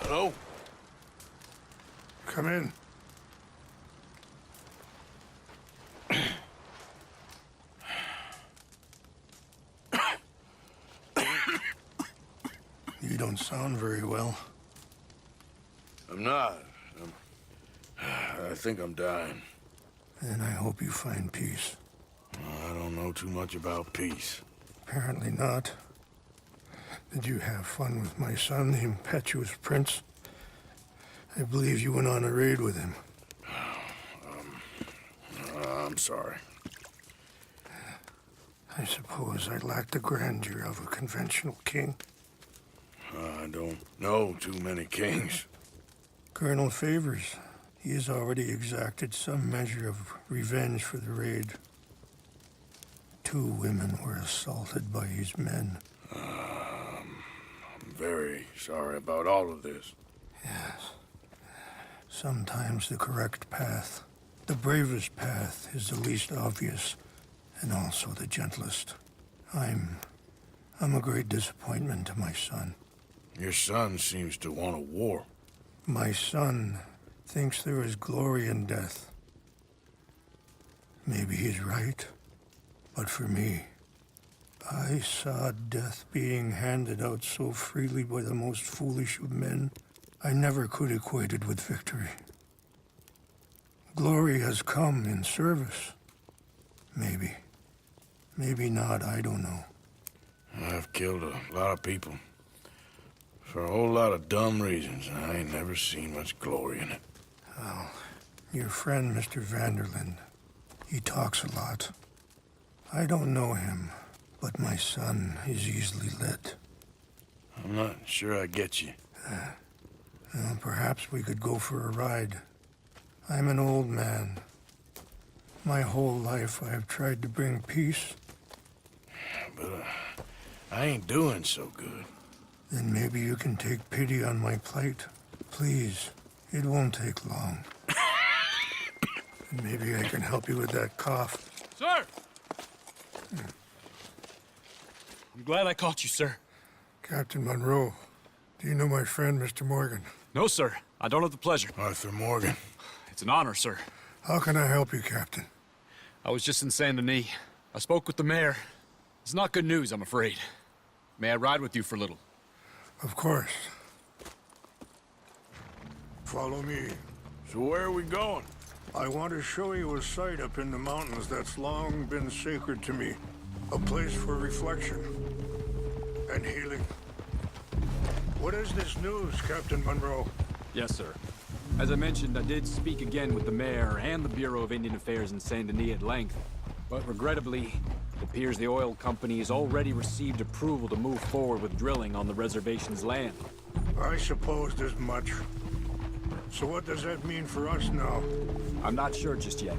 Hello? Come in. You don't sound very well. I'm not. I think I'm dying. And I hope you find peace. I don't know too much about peace. Apparently not. Did you have fun with my son, the impetuous prince? I believe you went on a raid with him. I'm sorry. I suppose I lack the grandeur of a conventional king. I don't know too many kings. Colonel Favors, he has already exacted some measure of revenge for the raid. 2 women were assaulted by his men. I'm very sorry about all of this. Yes. Sometimes the correct path, the bravest path, is the least obvious, and also the gentlest. I'm a great disappointment to my son. Your son seems to want a war. My son thinks there is glory in death. Maybe he's right, but for me, I saw death being handed out so freely by the most foolish of men, I never could equate it with victory. Glory has come in service. Maybe. Maybe not, I don't know. I've killed a lot of people. For a whole lot of dumb reasons. I ain't never seen much glory in it. Well, your friend, Mr. Vanderlyn, he talks a lot. I don't know him, but my son is easily led. I'm not sure I get you. Well, perhaps we could go for a ride. I'm an old man. My whole life I have tried to bring peace. But I ain't doing so good. Then maybe you can take pity on my plight. Please, it won't take long. And maybe I can help you with that cough. Sir! I'm glad I caught you, sir. Captain Monroe, do you know my friend, Mr. Morgan? No, sir. I don't have the pleasure. Arthur Morgan. It's an honor, sir. How can I help you, Captain? I was just in Saint Denis. I spoke with the mayor. It's not good news, I'm afraid. May I ride with you for a little? Of course. Follow me. So where are we going? I want to show you a site up in the mountains that's long been sacred to me. A place for reflection and healing. What is this news, Captain Monroe? Yes, sir. As I mentioned, I did speak again with the mayor and the Bureau of Indian Affairs in Saint Denis at length. But regrettably, it appears the oil company has already received approval to move forward with drilling on the reservation's land. I supposed as much. So what does that mean for us now? I'm not sure just yet.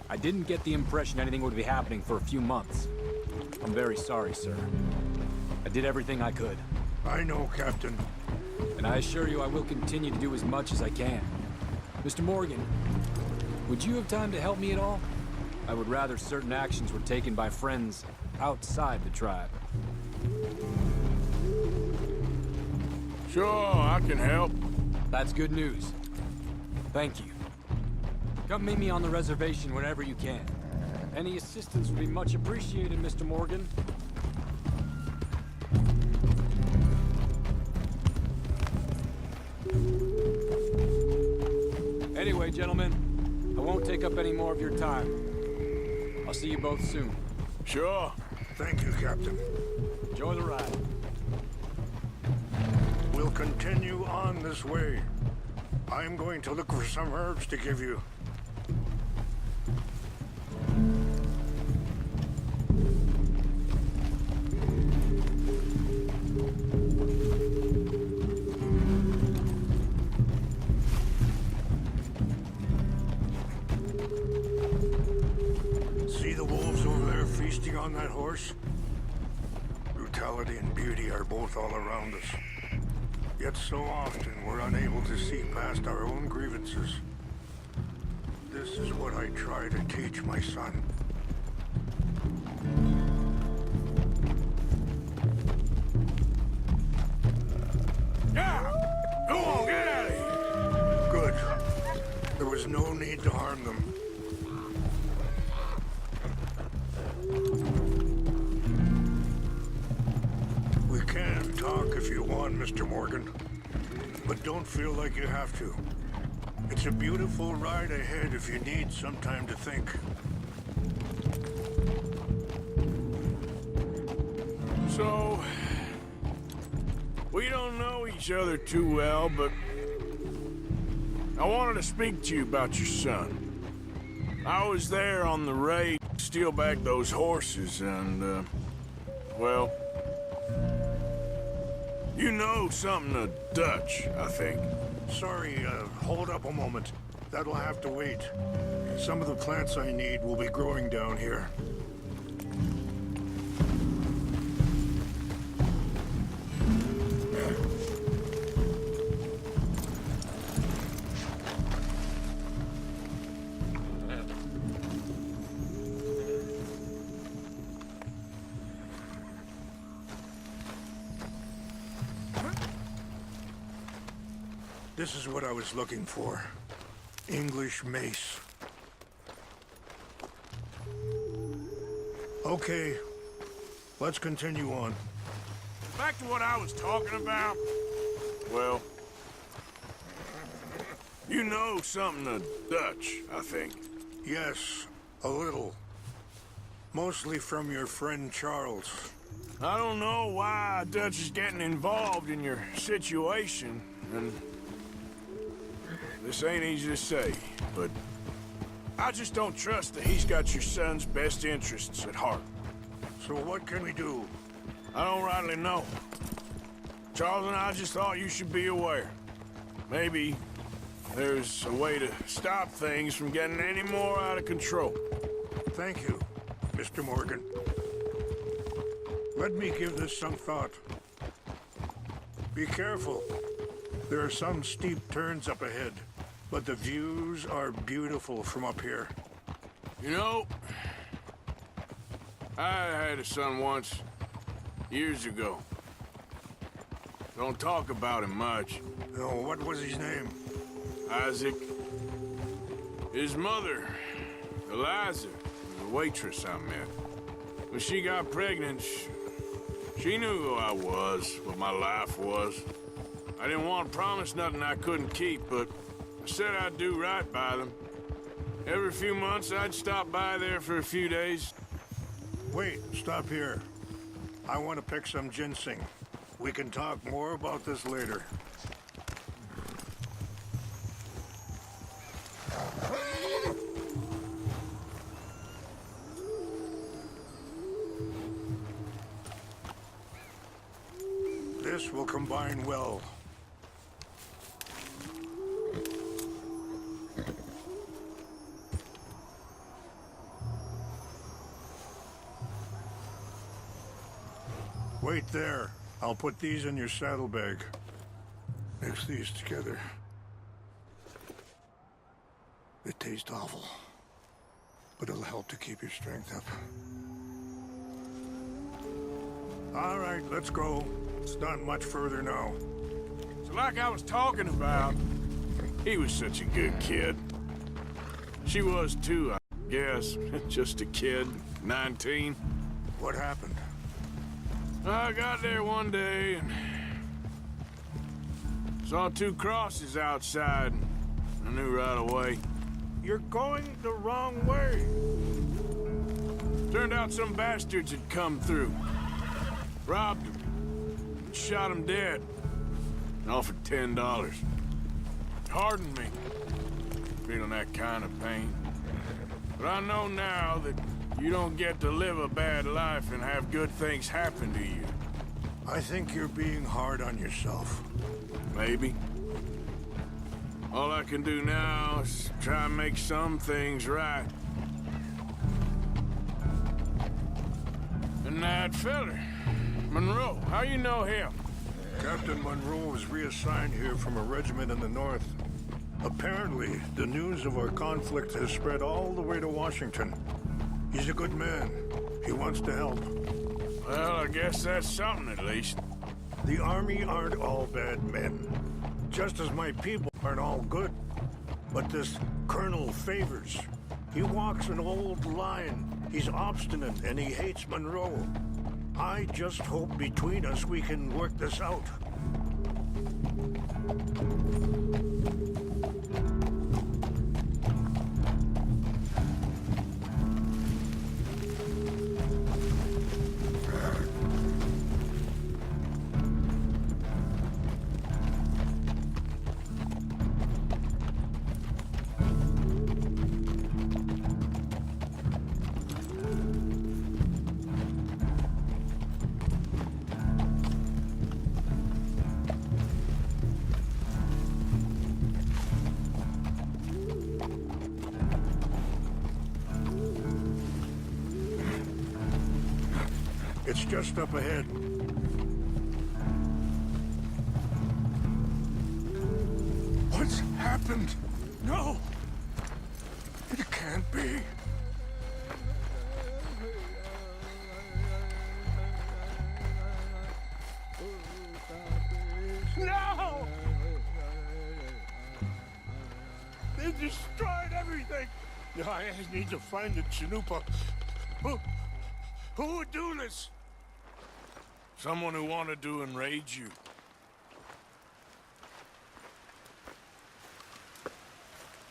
I didn't get the impression anything would be happening for a few months. I'm very sorry, sir. I did everything I could. I know, Captain. And I assure you I will continue to do as much as I can. Mr. Morgan, would you have time to help me at all? I would rather certain actions were taken by friends outside the tribe. Sure, I can help. That's good news. Thank you. Come meet me on the reservation whenever you can. Any assistance would be much appreciated, Mr. Morgan. Anyway, gentlemen, I won't take up any more of your time. I'll see you both soon. Sure. Thank you, Captain. Enjoy the ride. We'll continue on this way. I'm going to look for some herbs to give you. See the wolves over there feasting on that horse? Brutality and beauty are both all around us. Yet so often we're unable to see past our own grievances. This is what I try to teach my son. Yeah! can talk if you want, Mr. Morgan. But don't feel like you have to. It's a beautiful ride ahead if you need some time to think. So, we don't know each other too well, but I wanted to speak to you about your son. I was there on the raid to steal back those horses, and, well, you know something of Dutch, I think. Sorry, hold up a moment. That'll have to wait. Some of the plants I need will be growing down here. This is what I was looking for. English mace. Okay, let's continue on. Back to what I was talking about. Well, you know something of Dutch, I think. Yes, a little. Mostly from your friend Charles. I don't know why Dutch is getting involved in your situation, and this ain't easy to say, but I just don't trust that he's got your son's best interests at heart. So what can we do? I don't rightly know. Charles and I just thought you should be aware. Maybe there's a way to stop things from getting any more out of control. Thank you, Mr. Morgan. Let me give this some thought. Be careful. There are some steep turns up ahead, but the views are beautiful from up here. You know, I had a son once, years ago. Don't talk about him much. Oh, what was his name? Isaac. His mother, Eliza, the waitress I met. When she got pregnant, she knew who I was, what my life was. I didn't want to promise nothing I couldn't keep, but I said I'd do right by them. Every few months, I'd stop by there for a few days. Wait, stop here. I want to pick some ginseng. We can talk more about this later. This will combine well. Wait there. I'll put these in your saddlebag. Mix these together. It tastes awful, but it'll help to keep your strength up. All right, let's go. It's not much further now. So like I was talking about, he was such a good kid. She was too, I guess. Just a kid, 19. What happened? I got there one day and saw two crosses outside. I knew right away. You're going the wrong way. Turned out some bastards had come through. Robbed him. And shot him dead. And offered $10. Hardened me. Feeling that kind of pain. But I know now that you don't get to live a bad life and have good things happen to you. I think you're being hard on yourself. Maybe. All I can do now is try and make some things right. And that feller, Monroe, how you know him? Captain Monroe was reassigned here from a regiment in the north. Apparently, the news of our conflict has spread all the way to Washington. He's a good man. He wants to help. Well, I guess that's something at least. The army aren't all bad men. Just as my people aren't all good. But this Colonel Favors, he walks an old line. He's obstinate and he hates Monroe. I I just hope between us we can work this out. It's just up ahead. What's happened? No! It can't be. No! They destroyed everything! I need to find the Chanupa. Who would do this? Someone who wanted to enrage you.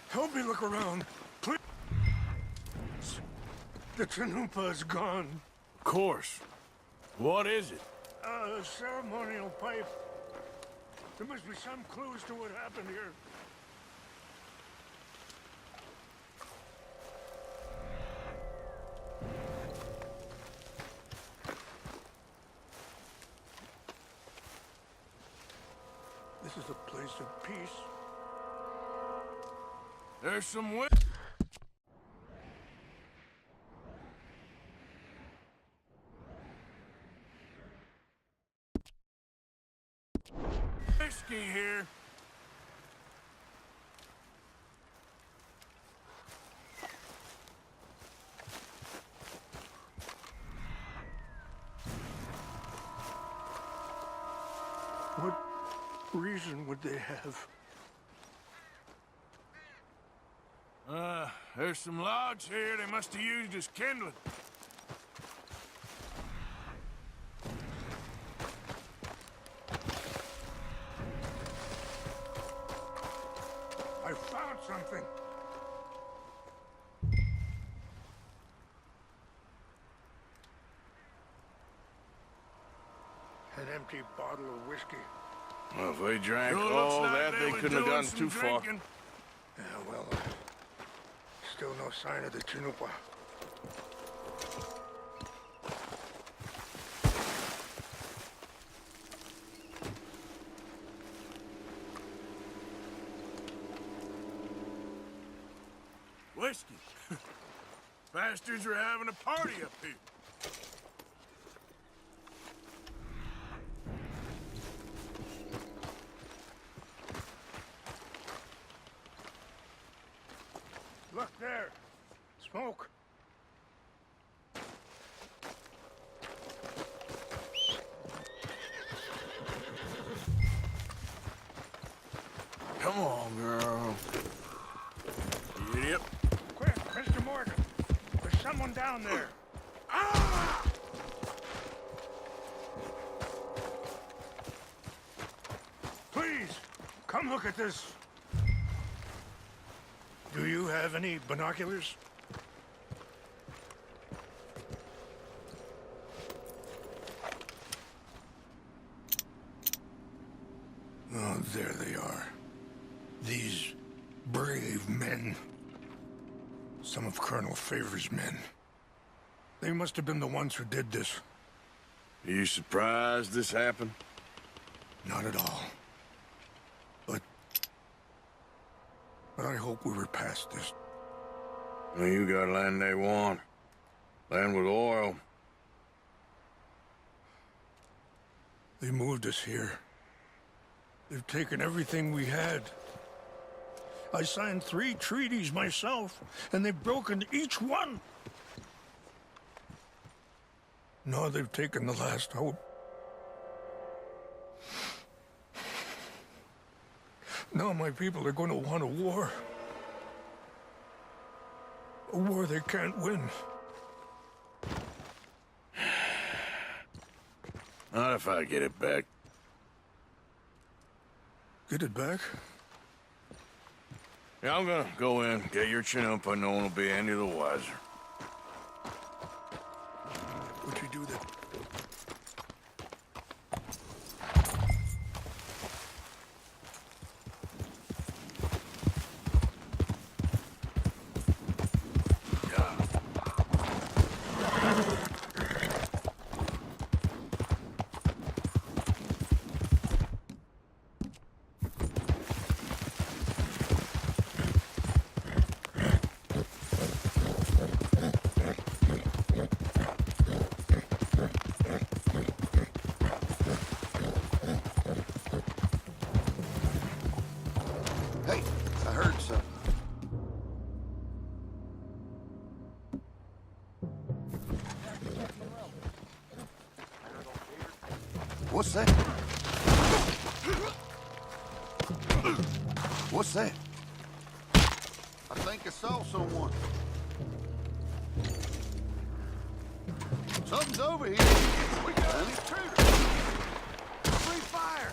Help me look around, please. The Chanupa is gone. Of course. What is it? A ceremonial pipe. There must be some clues to what happened here. This is a place of peace. There's some whiskey here. What reason would they have? There's some logs here they must have used as kindling. I found something. An empty bottle of whiskey. Well, if they drank Sure all looks like that, they they was couldn't have doing gotten some too far. drinking. Yeah, well, still no sign of the Chanupa. Whiskey. Bastards are having a party up here. Look there. Smoke. Come on, girl. Yep. Quick, Mr. Morgan. There's someone down there. Ah! Please, come look at this. Do you have any binoculars? Oh, there they are. These brave men. Some of Colonel Favor's men. They must have been the ones who did this. Are you surprised this happened? Not at all. But I hope we were past this. Well, you got land they want. Land with oil. They moved us here. They've taken everything we had. I signed 3 treaties myself, and they've broken each one. Now they've taken the last hope. Now my people are going to want a war. A war they can't win. Not if I get it back. Get it back? Yeah, I'm gonna go in, get your chinook, but no one will be any the wiser. What you do then? Hey, I heard something. What's that? What's that? I think I saw someone. Something's over here. We got an intruder. Free fire.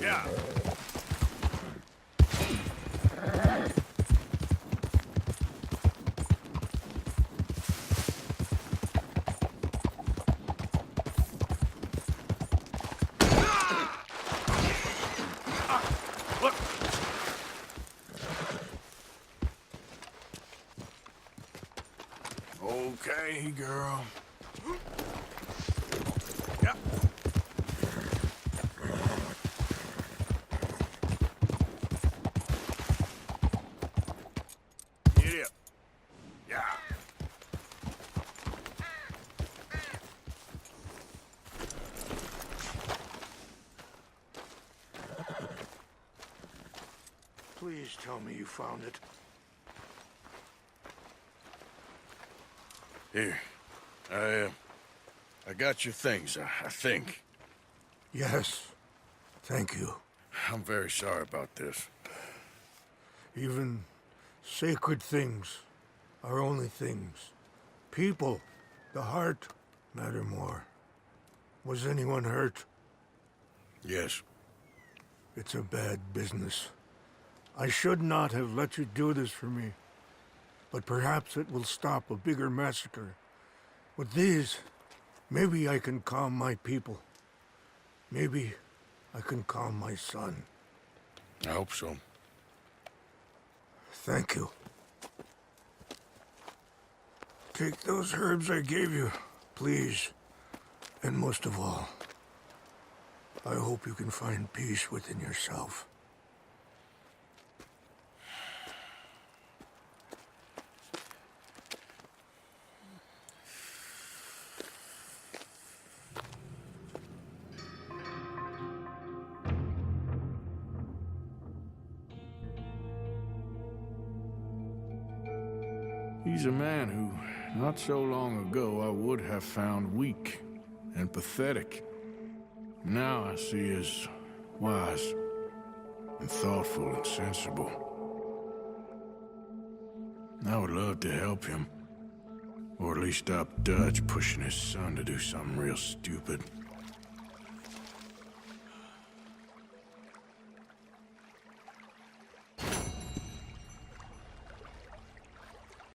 Yeah. Look. Okay, girl. Yeah. Get up. Yeah. Please tell me you found it. Here. I got your things, I think. Yes. Thank you. I'm very sorry about this. Even sacred things are only things. People, the heart, matter more. Was anyone hurt? Yes. It's a bad business. I should not have let you do this for me. But perhaps it will stop a bigger massacre. With these, maybe I can calm my people. Maybe I can calm my son. I hope so. Thank you. Take those herbs I gave you, please. And most of all, I hope you can find peace within yourself. He's a man who, not so long ago, I would have found weak and pathetic. Now I see as wise and thoughtful and sensible. I would love to help him. Or at least stop Dutch pushing his son to do something real stupid.